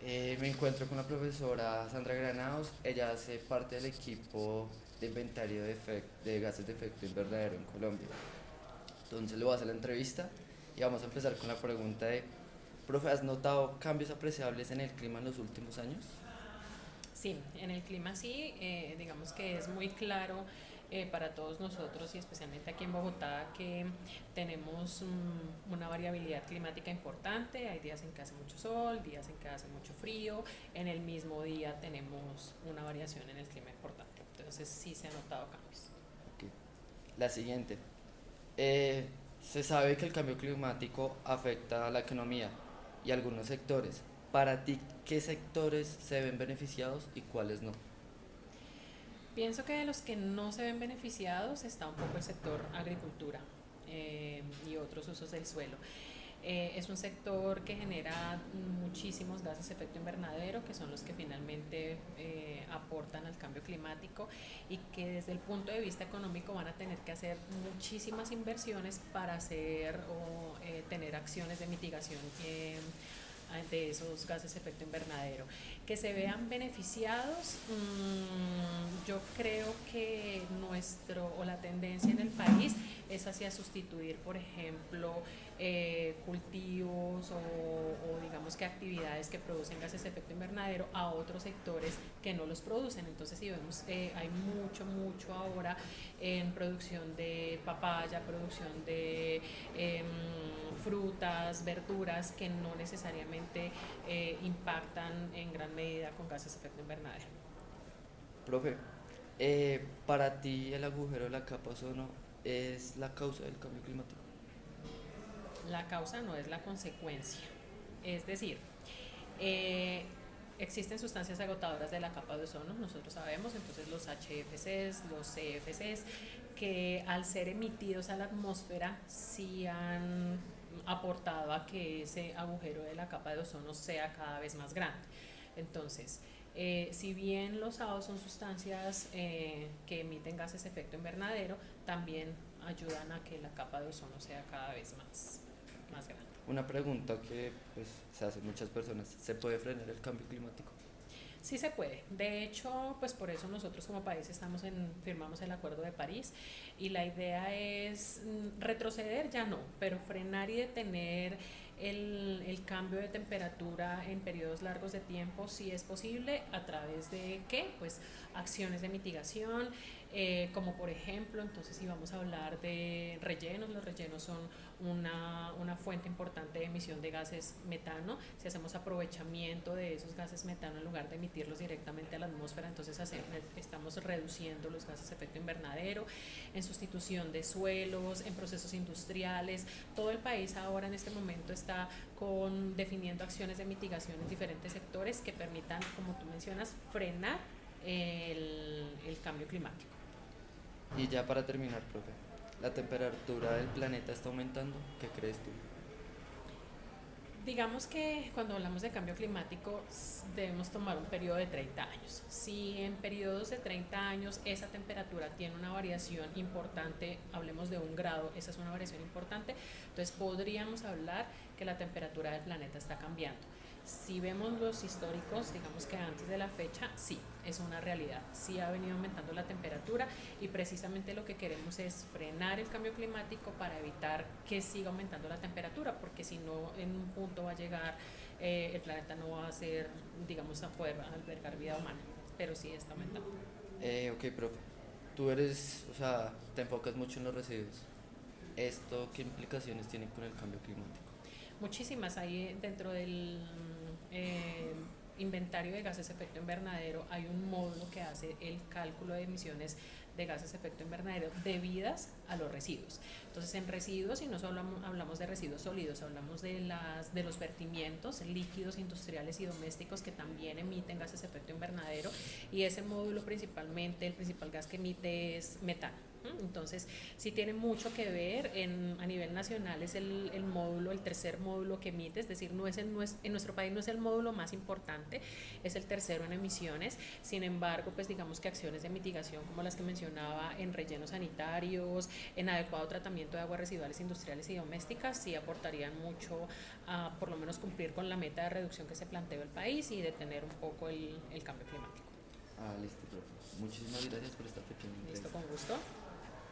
Me encuentro con la profesora Sandra Granados. Ella hace parte del equipo de inventario de gases de efecto invernadero en Colombia. Entonces le voy a hacer la entrevista y vamos a empezar con la pregunta de, profe, ¿has notado cambios apreciables en el clima en los últimos años? Sí, en el clima sí, digamos que es muy claro para todos nosotros y especialmente aquí en Bogotá que tenemos una variabilidad climática importante. Hay días en que hace mucho sol, días en que hace mucho frío. En el mismo día tenemos una variación en el clima importante. Entonces sí se han notado cambios. Ok. La siguiente. Eh, Se sabe que el cambio climático afecta a la economía y a algunos sectores. Para ti, ¿qué sectores se ven beneficiados y cuáles no? Pienso que de los que no se ven beneficiados está un poco el sector agricultura y otros usos del suelo. Es un sector que genera muchísimos gases de efecto invernadero, que son los que finalmente aportan al cambio climático y que desde el punto de vista económico van a tener que hacer muchísimas inversiones para hacer o tener acciones de mitigación de esos gases de efecto invernadero. Que se vean beneficiados, yo creo que la tendencia en el país es hacia sustituir, por ejemplo, cultivos o digamos que actividades que producen gases de efecto invernadero a otros sectores que no los producen. Entonces, si vemos, hay mucho ahora en producción de papaya, producción de frutas, verduras que no necesariamente impactan en gran medida con gases de efecto invernadero. Profe, para ti el agujero de la capa de ozono es la causa del cambio climático. La causa no es la consecuencia. Es decir, eh, existen sustancias agotadoras de la capa de ozono, nosotros sabemos, entonces los HFCs, los CFCs, que al ser emitidos a la atmósfera sí han aportado a que ese agujero de la capa de ozono sea cada vez más grande. Entonces, si bien los AO son sustancias que emiten gases de efecto invernadero, también ayudan a que la capa de ozono sea cada vez más grande. Una pregunta que pues, se hacen muchas personas, ¿se puede frenar el cambio climático? Sí se puede. De hecho, pues por eso nosotros como país firmamos el Acuerdo de París y la idea es retroceder, ya no, pero frenar y detener el cambio de temperatura en periodos largos de tiempo sí es posible a través de qué, pues acciones de mitigación, como por ejemplo, entonces si vamos a hablar de rellenos, los rellenos son una fuente importante de emisión de gases metano. Si hacemos aprovechamiento de esos gases metano en lugar de emitirlos directamente a la atmósfera, entonces estamos reduciendo los gases de efecto invernadero, en sustitución de suelos, en procesos industriales. Todo el país ahora en este momento está definiendo acciones de mitigación en diferentes sectores que permitan, como tú mencionas, frenar el cambio climático. Y ya para terminar, profe, ¿la temperatura del planeta está aumentando? ¿Qué crees tú? Digamos que cuando hablamos de cambio climático debemos tomar un periodo de 30 años. Si en periodos de 30 años esa temperatura tiene una variación importante, hablemos de 1 grado, esa es una variación importante, entonces podríamos hablar que la temperatura del planeta está cambiando. Si vemos los históricos, digamos que antes de la fecha, sí, es una realidad. Sí ha venido aumentando la temperatura y precisamente lo que queremos es frenar el cambio climático para evitar que siga aumentando la temperatura, porque si no, en un punto va a llegar, el planeta no va a ser, digamos, a poder albergar vida humana, pero sí está aumentando. Ok, profe, tú eres, o sea, te enfocas mucho en los residuos. ¿Esto qué implicaciones tiene con el cambio climático? Muchísimas. Hay dentro del eh, inventario de gases de efecto invernadero, hay un módulo que hace el cálculo de emisiones de gases de efecto invernadero debidas a los residuos. Entonces, en residuos, y no solo hablamos de residuos sólidos, hablamos de los vertimientos líquidos industriales y domésticos que también emiten gases de efecto invernadero, y ese módulo principalmente, el principal gas que emite es metano. Entonces, sí tiene mucho que ver. A nivel nacional es el módulo, el tercer módulo que emite, es decir, en nuestro país no es el módulo más importante, es el tercero en emisiones. Sin embargo, pues digamos que acciones de mitigación como las que mencionaba en rellenos sanitarios, en adecuado tratamiento de aguas residuales industriales y domésticas, sí aportarían mucho a por lo menos cumplir con la meta de reducción que se planteó el país y detener un poco el cambio climático. Ah, listo, profe. Muchísimas gracias por esta pequeña Listo, entrevista. con gusto.